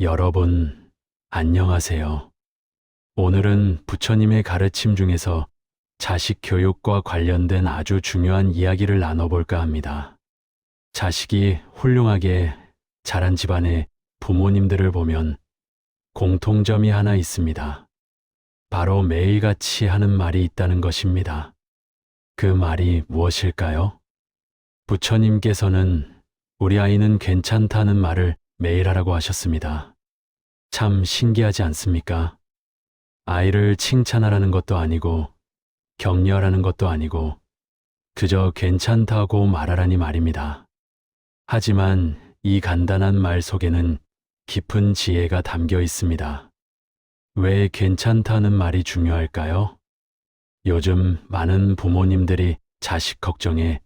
여러분, 안녕하세요. 오늘은 부처님의 가르침 중에서 자식 교육과 관련된 아주 중요한 이야기를 나눠볼까 합니다. 자식이 훌륭하게 자란 집안의 부모님들을 보면 공통점이 하나 있습니다. 바로 매일같이 하는 말이 있다는 것입니다. 그 말이 무엇일까요? 부처님께서는 우리 아이는 괜찮다는 말을 매일 하라고 하셨습니다. 참 신기하지 않습니까? 아이를 칭찬하라는 것도 아니고 격려하라는 것도 아니고 그저 괜찮다고 말하라니 말입니다. 하지만 이 간단한 말 속에는 깊은 지혜가 담겨 있습니다. 왜 괜찮다는 말이 중요할까요? 요즘 많은 부모님들이 자식 걱정에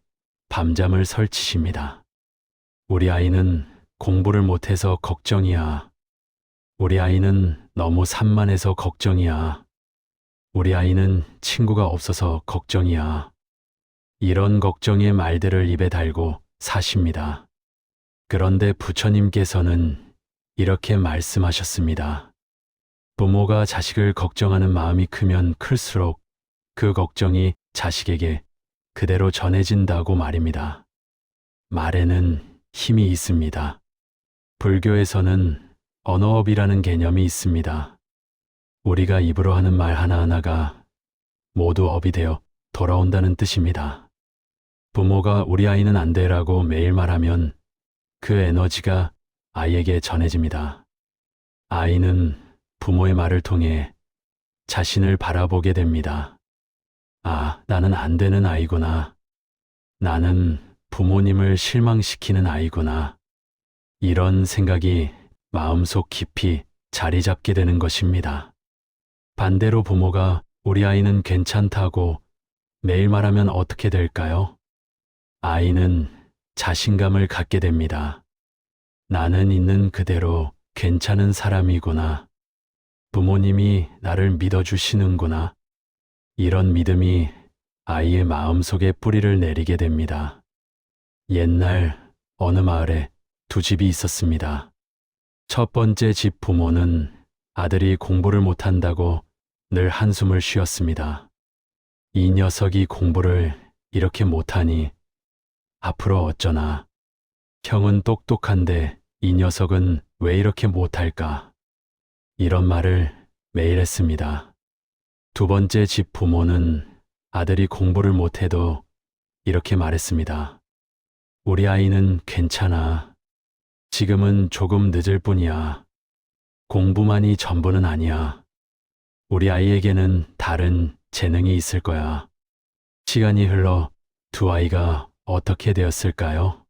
밤잠을 설치십니다. 우리 아이는 공부를 못해서 걱정이야. 우리 아이는 너무 산만해서 걱정이야. 우리 아이는 친구가 없어서 걱정이야. 이런 걱정의 말들을 입에 달고 사십니다. 그런데 부처님께서는 이렇게 말씀하셨습니다. 부모가 자식을 걱정하는 마음이 크면 클수록 그 걱정이 자식에게 그대로 전해진다고 말입니다. 말에는 힘이 있습니다. 불교에서는 언어업이라는 개념이 있습니다. 우리가 입으로 하는 말 하나하나가 모두 업이 되어 돌아온다는 뜻입니다. 부모가 우리 아이는 안 돼라고 매일 말하면 그 에너지가 아이에게 전해집니다. 아이는 부모의 말을 통해 자신을 바라보게 됩니다. 아, 나는 안 되는 아이구나. 나는 부모님을 실망시키는 아이구나. 이런 생각이 마음속 깊이 자리 잡게 되는 것입니다. 반대로 부모가 우리 아이는 괜찮다고 매일 말하면 어떻게 될까요? 아이는 자신감을 갖게 됩니다. 나는 있는 그대로 괜찮은 사람이구나. 부모님이 나를 믿어주시는구나. 이런 믿음이 아이의 마음속에 뿌리를 내리게 됩니다. 옛날 어느 마을에 두 집이 있었습니다. 첫 번째 집 부모는 아들이 공부를 못한다고 늘 한숨을 쉬었습니다. 이 녀석이 공부를 이렇게 못하니 앞으로 어쩌나. 형은 똑똑한데 이 녀석은 왜 이렇게 못할까? 이런 말을 매일 했습니다. 두 번째 집 부모는 아들이 공부를 못해도 이렇게 말했습니다. 우리 아이는 괜찮아. 지금은 조금 늦을 뿐이야. 공부만이 전부는 아니야. 우리 아이에게는 다른 재능이 있을 거야. 시간이 흘러 두 아이가 어떻게 되었을까요?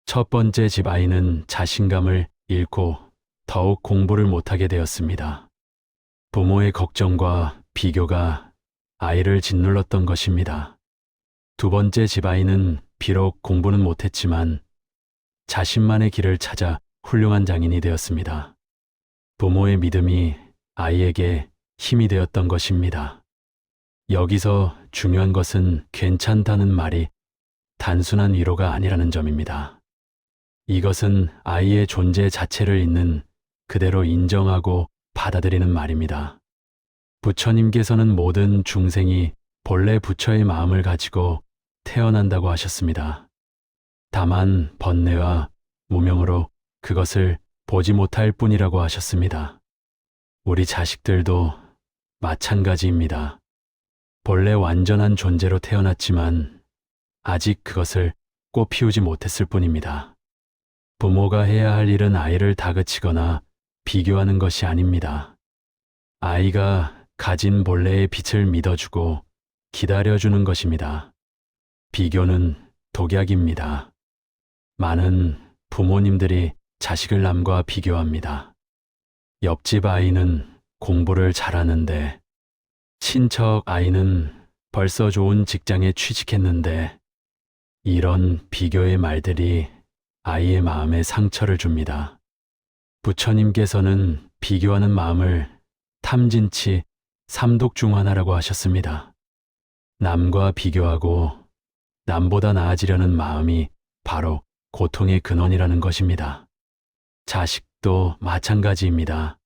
첫 번째 집 아이는 자신감을 잃고 더욱 공부를 못하게 되었습니다. 부모의 걱정과 비교가 아이를 짓눌렀던 것입니다. 두 번째 집 아이는 비록 공부는 못했지만 자신만의 길을 찾아 훌륭한 장인이 되었습니다. 부모의 믿음이 아이에게 힘이 되었던 것입니다. 여기서 중요한 것은 괜찮다는 말이 단순한 위로가 아니라는 점입니다. 이것은 아이의 존재 자체를 있는 그대로 인정하고 받아들이는 말입니다. 부처님께서는 모든 중생이 본래 부처의 마음을 가지고 태어난다고 하셨습니다. 다만 번뇌와 무명으로 그것을 보지 못할 뿐이라고 하셨습니다. 우리 자식들도 마찬가지입니다. 본래 완전한 존재로 태어났지만 아직 그것을 꽃피우지 못했을 뿐입니다. 부모가 해야 할 일은 아이를 다그치거나 비교하는 것이 아닙니다. 아이가 가진 본래의 빛을 믿어주고 기다려주는 것입니다. 비교는 독약입니다. 많은 부모님들이 자식을 남과 비교합니다. 옆집 아이는 공부를 잘하는데, 친척 아이는 벌써 좋은 직장에 취직했는데, 이런 비교의 말들이 아이의 마음에 상처를 줍니다. 부처님께서는 비교하는 마음을 탐진치 삼독 중 하나라고 하셨습니다. 남과 비교하고 남보다 나아지려는 마음이 바로 고통의 근원이라는 것입니다. 자식 자식도 마찬가지입니다.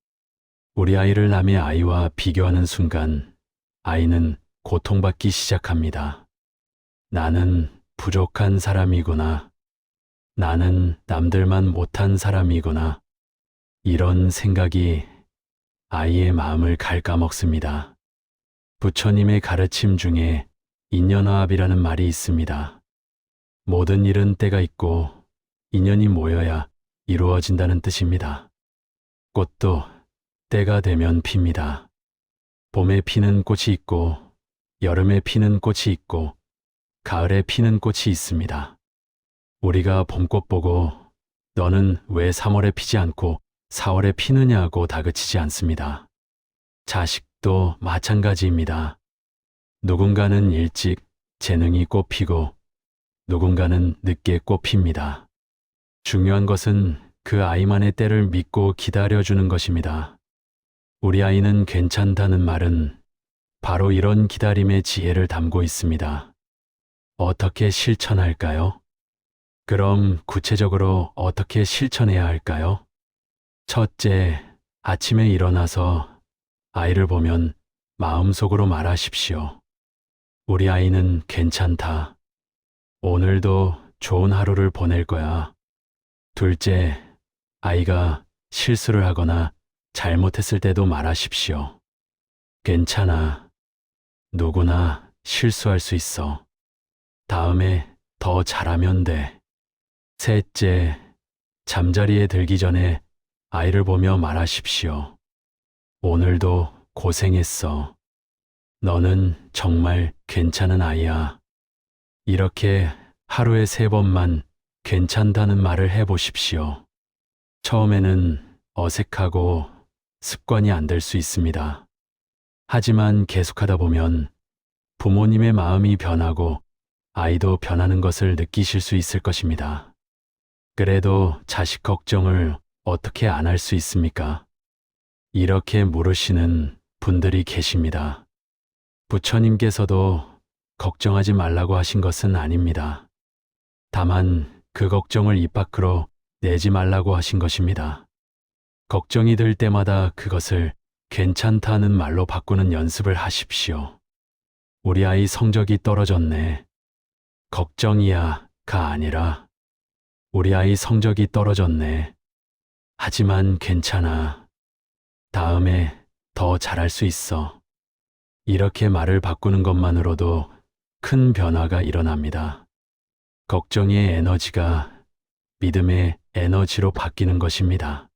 우리 아이를 남의 아이와 비교하는 순간 아이는 고통받기 시작합니다. 나는 부족한 사람이구나. 나는 남들만 못한 사람이구나. 이런 생각이 아이의 마음을 갉아먹습니다. 부처님의 가르침 중에 인연화합이라는 말이 있습니다. 모든 일은 때가 있고 인연이 모여야 이루어진다는 뜻입니다. 꽃도 때가 되면 핍니다. 봄에 피는 꽃이 있고 여름에 피는 꽃이 있고 가을에 피는 꽃이 있습니다. 우리가 봄꽃 보고 너는 왜 3월에 피지 않고 4월에 피느냐고 다그치지 않습니다. 자식도 마찬가지입니다. 누군가는 일찍 재능이 꽃피고 누군가는 늦게 꽃핍니다. 중요한 것은 그 아이만의 때를 믿고 기다려주는 것입니다. 우리 아이는 괜찮다는 말은 바로 이런 기다림의 지혜를 담고 있습니다. 어떻게 실천할까요? 그럼 구체적으로 어떻게 실천해야 할까요? 첫째, 아침에 일어나서 아이를 보면 마음속으로 말하십시오. 우리 아이는 괜찮다. 오늘도 좋은 하루를 보낼 거야. 둘째, 아이가 실수를 하거나 잘못했을 때도 말하십시오. 괜찮아. 누구나 실수할 수 있어. 다음에 더 잘하면 돼. 셋째, 잠자리에 들기 전에 아이를 보며 말하십시오. 오늘도 고생했어. 너는 정말 괜찮은 아이야. 이렇게 하루에 3번만 괜찮다는 말을 해보십시오. 처음에는 어색하고 습관이 안 될 수 있습니다. 하지만 계속하다 보면 부모님의 마음이 변하고 아이도 변하는 것을 느끼실 수 있을 것입니다. 그래도 자식 걱정을 어떻게 안 할 수 있습니까? 이렇게 물으시는 분들이 계십니다. 부처님께서도 걱정하지 말라고 하신 것은 아닙니다. 다만 그 걱정을 입 밖으로 내지 말라고 하신 것입니다. 걱정이 들 때마다 그것을 괜찮다는 말로 바꾸는 연습을 하십시오. 우리 아이 성적이 떨어졌네. 걱정이야가 아니라 우리 아이 성적이 떨어졌네. 하지만 괜찮아. 다음에 더 잘할 수 있어. 이렇게 말을 바꾸는 것만으로도 큰 변화가 일어납니다. 걱정의 에너지가 믿음의 에너지로 바뀌는 것입니다.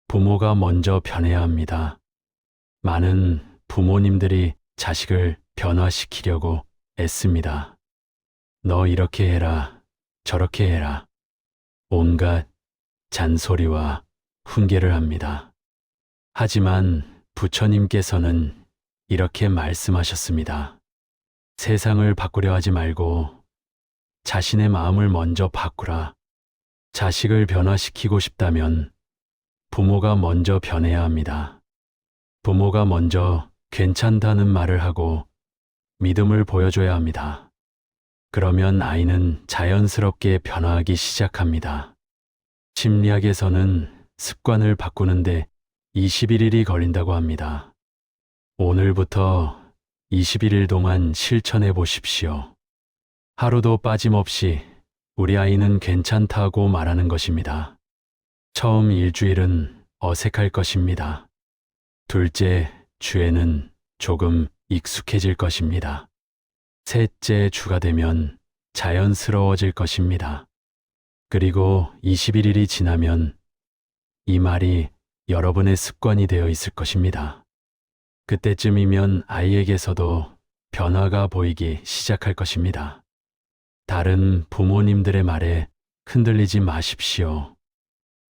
부모가 먼저 변해야 합니다. 많은 부모님들이 자식을 변화시키려고 애씁니다. 너 이렇게 해라, 저렇게 해라. 온갖 잔소리와 훈계를 합니다. 하지만 부처님께서는 이렇게 말씀하셨습니다. 세상을 바꾸려 하지 말고 자신의 마음을 먼저 바꾸라. 자식을 변화시키고 싶다면 부모가 먼저 변해야 합니다. 부모가 먼저 괜찮다는 말을 하고 믿음을 보여줘야 합니다. 그러면 아이는 자연스럽게 변화하기 시작합니다. 심리학에서는 습관을 바꾸는데 21일이 걸린다고 합니다. 오늘부터 21일 동안 실천해 보십시오. 하루도 빠짐없이 우리 아이는 괜찮다고 말하는 것입니다. 처음 일주일은 어색할 것입니다. 둘째 주에는 조금 익숙해질 것입니다. 셋째 주가 되면 자연스러워질 것입니다. 그리고 21일이 지나면 이 말이 여러분의 습관이 되어 있을 것입니다. 그때쯤이면 아이에게서도 변화가 보이기 시작할 것입니다. 다른 부모님들의 말에 흔들리지 마십시오.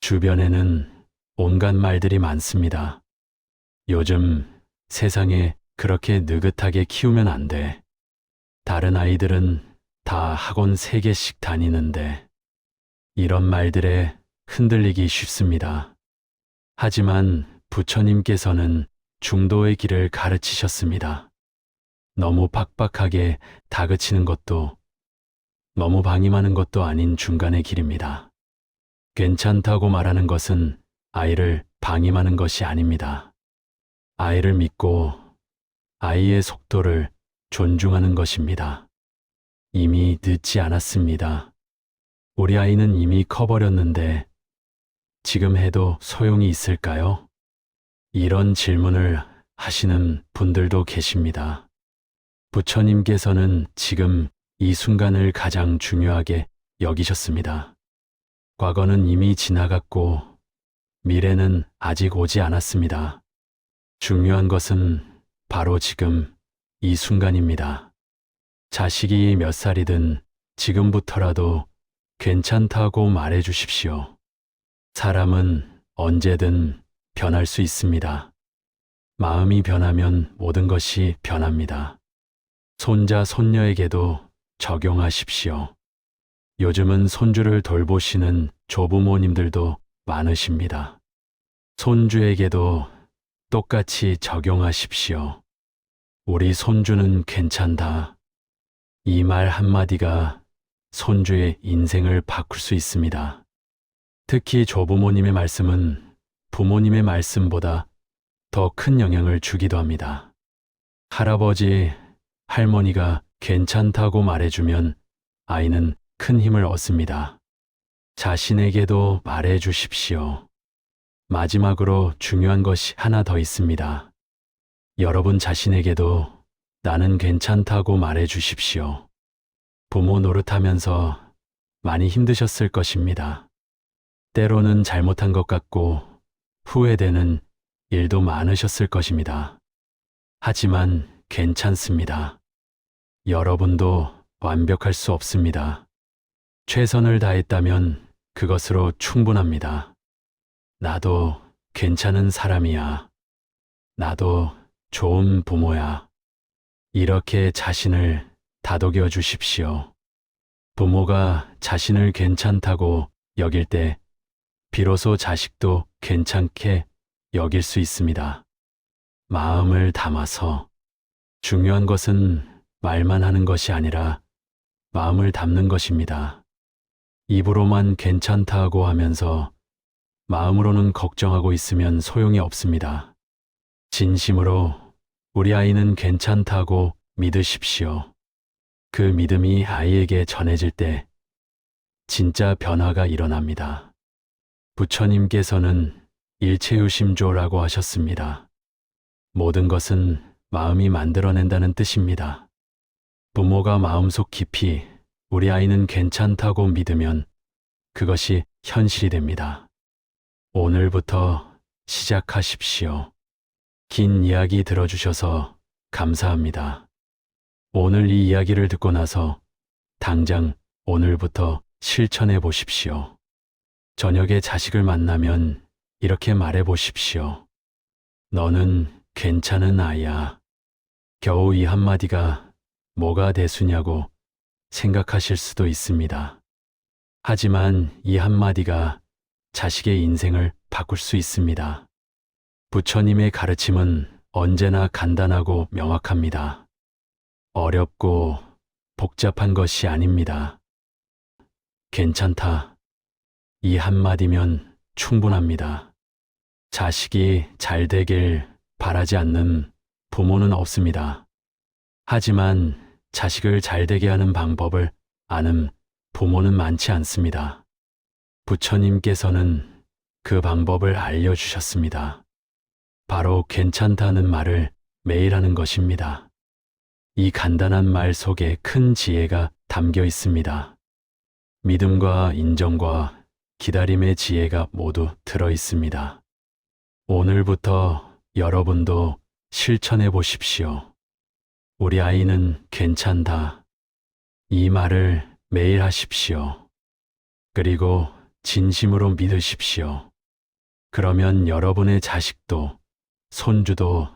주변에는 온갖 말들이 많습니다. 요즘 세상에 그렇게 느긋하게 키우면 안 돼. 다른 아이들은 다 학원 3개씩 다니는데 이런 말들에 흔들리기 쉽습니다. 하지만 부처님께서는 중도의 길을 가르치셨습니다. 너무 팍팍하게 다그치는 것도 너무 방임하는 것도 아닌 중간의 길입니다. 괜찮다고 말하는 것은 아이를 방임하는 것이 아닙니다. 아이를 믿고 아이의 속도를 존중하는 것입니다. 이미 늦지 않았습니다. 우리 아이는 이미 커버렸는데 지금 해도 소용이 있을까요? 이런 질문을 하시는 분들도 계십니다. 부처님께서는 지금 이 순간을 가장 중요하게 여기셨습니다. 과거는 이미 지나갔고 미래는 아직 오지 않았습니다. 중요한 것은 바로 지금 이 순간입니다. 자식이 몇 살이든 지금부터라도 괜찮다고 말해 주십시오. 사람은 언제든 변할 수 있습니다. 마음이 변하면 모든 것이 변합니다. 손자, 손녀에게도 적용하십시오. 요즘은 손주를 돌보시는 조부모님들도 많으십니다. 손주에게도 똑같이 적용하십시오. 우리 손주는 괜찮다. 이 말 한마디가 손주의 인생을 바꿀 수 있습니다. 특히 조부모님의 말씀은 부모님의 말씀보다 더 큰 영향을 주기도 합니다. 할아버지, 할머니가 괜찮다고 말해주면 아이는 큰 힘을 얻습니다. 자신에게도 말해 주십시오. 마지막으로 중요한 것이 하나 더 있습니다. 여러분 자신에게도 나는 괜찮다고 말해 주십시오. 부모 노릇하면서 많이 힘드셨을 것입니다. 때로는 잘못한 것 같고 후회되는 일도 많으셨을 것입니다. 하지만 괜찮습니다. 여러분도 완벽할 수 없습니다. 최선을 다했다면 그것으로 충분합니다. 나도 괜찮은 사람이야. 나도 좋은 부모야. 이렇게 자신을 다독여 주십시오. 부모가 자신을 괜찮다고 여길 때 비로소 자식도 괜찮게 여길 수 있습니다. 마음을 담아서. 중요한 것은 말만 하는 것이 아니라 마음을 담는 것입니다. 입으로만 괜찮다고 하면서 마음으로는 걱정하고 있으면 소용이 없습니다. 진심으로 우리 아이는 괜찮다고 믿으십시오. 그 믿음이 아이에게 전해질 때 진짜 변화가 일어납니다. 부처님께서는 일체유심조라고 하셨습니다. 모든 것은 마음이 만들어낸다는 뜻입니다. 부모가 마음속 깊이 우리 아이는 괜찮다고 믿으면 그것이 현실이 됩니다. 오늘부터 시작하십시오. 긴 이야기 들어주셔서 감사합니다. 오늘 이 이야기를 듣고 나서 당장 오늘부터 실천해 보십시오. 저녁에 자식을 만나면 이렇게 말해 보십시오. 너는 괜찮은 아이야. 겨우 이 한마디가 뭐가 대수냐고 생각하실 수도 있습니다. 하지만 이 한마디가 자식의 인생을 바꿀 수 있습니다. 부처님의 가르침은 언제나 간단하고 명확합니다. 어렵고 복잡한 것이 아닙니다. 괜찮다. 이 한마디면 충분합니다. 자식이 잘 되길 바라지 않는 부모는 없습니다. 하지만 자식을 잘 되게 하는 방법을 아는 부모는 많지 않습니다. 부처님께서는 그 방법을 알려주셨습니다. 바로 괜찮다는 말을 매일 하는 것입니다. 이 간단한 말 속에 큰 지혜가 담겨 있습니다. 믿음과 인정과 기다림의 지혜가 모두 들어 있습니다. 오늘부터 여러분도 실천해 보십시오. 우리 아이는 괜찮다. 이 말을 매일 하십시오. 그리고 진심으로 믿으십시오. 그러면 여러분의 자식도 손주도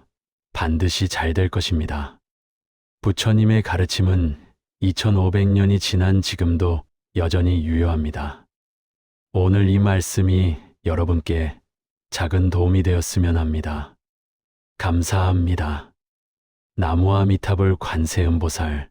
반드시 잘 될 것입니다. 부처님의 가르침은 2500년이 지난 지금도 여전히 유효합니다. 오늘 이 말씀이 여러분께 작은 도움이 되었으면 합니다. 감사합니다. 나무아미타불 관세음보살